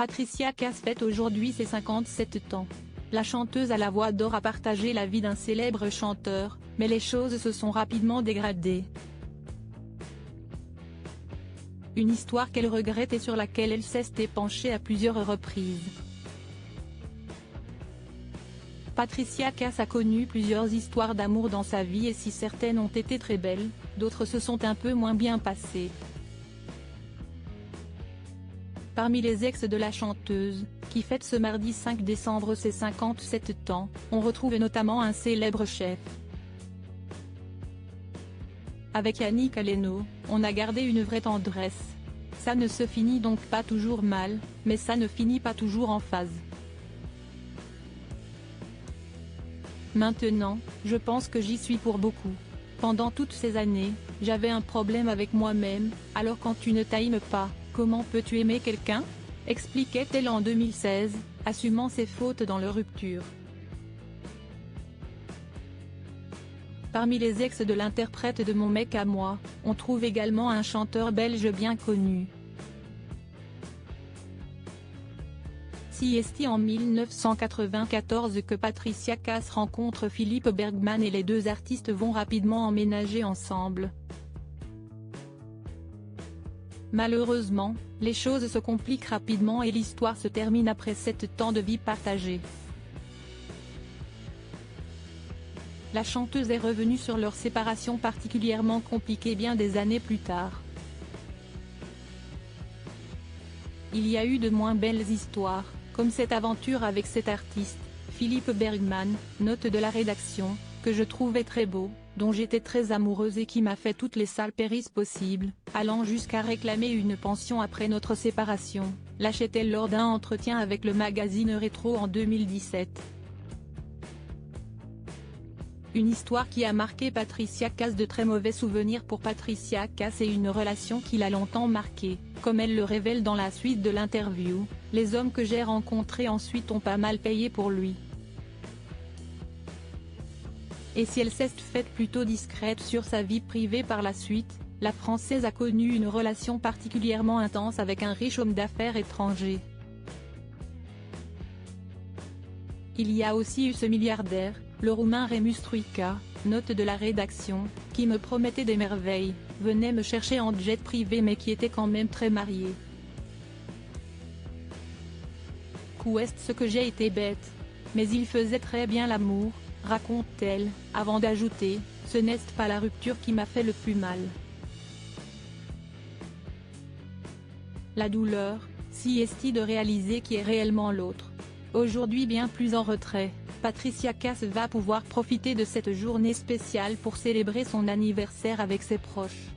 Patricia Cass fête aujourd'hui ses 57 ans. La chanteuse à la voix d'or a partagé la vie d'un célèbre chanteur, mais les choses se sont rapidement dégradées. Une histoire qu'elle regrette et sur laquelle elle s'est penchée à plusieurs reprises. Patricia Cass a connu plusieurs histoires d'amour dans sa vie et si certaines ont été très belles, d'autres se sont un peu moins bien passées. Parmi les ex de la chanteuse, qui fête ce mardi 5 décembre ses 57 ans, on retrouve notamment un célèbre chef. Avec Annie Aleno, on a gardé une vraie tendresse. Ça ne se finit donc pas toujours mal, mais ça ne finit pas toujours en phase. Maintenant, je pense que j'y suis pour beaucoup. Pendant toutes ces années, j'avais un problème avec moi-même, alors quand tu ne t'aimes pas, comment peux-tu aimer quelqu'un ? Expliquait-elle en 2016, assumant ses fautes dans leur rupture. Parmi les ex de l'interprète de Mon mec à moi, on trouve également un chanteur belge bien connu. C'est en 1994 que Patricia Cass rencontre Philippe Bergman et les deux artistes vont rapidement emménager ensemble. Malheureusement, les choses se compliquent rapidement et l'histoire se termine après 7 ans de vie partagée. La chanteuse est revenue sur leur séparation particulièrement compliquée bien des années plus tard. Il y a eu de moins belles histoires, comme cette aventure avec cet artiste, Philippe Bergman, note de la rédaction, que je trouvais très beau, dont j'étais très amoureuse et qui m'a fait toutes les sales périses possibles, allant jusqu'à réclamer une pension après notre séparation, lâchait-elle lors d'un entretien avec le magazine Rétro en 2017. Une histoire qui a marqué Patricia Cass. De très mauvais souvenirs pour Patricia Cass et une relation qui l'a longtemps marquée, comme elle le révèle dans la suite de l'interview, les hommes que j'ai rencontrés ensuite ont pas mal payé pour lui. Et si elle s'est faite plutôt discrète sur sa vie privée par la suite, la Française a connu une relation particulièrement intense avec un riche homme d'affaires étranger. Il y a aussi eu ce milliardaire, le Roumain Remus Troika, note de la rédaction, qui me promettait des merveilles, venait me chercher en jet privé mais qui était quand même très marié. Qu'est ce que j'ai été bête. Mais il faisait très bien l'amour, raconte-t-elle, avant d'ajouter, ce n'est pas la rupture qui m'a fait le plus mal. La douleur, si est de réaliser qui est réellement l'autre. Aujourd'hui bien plus en retrait, Patricia Cass va pouvoir profiter de cette journée spéciale pour célébrer son anniversaire avec ses proches.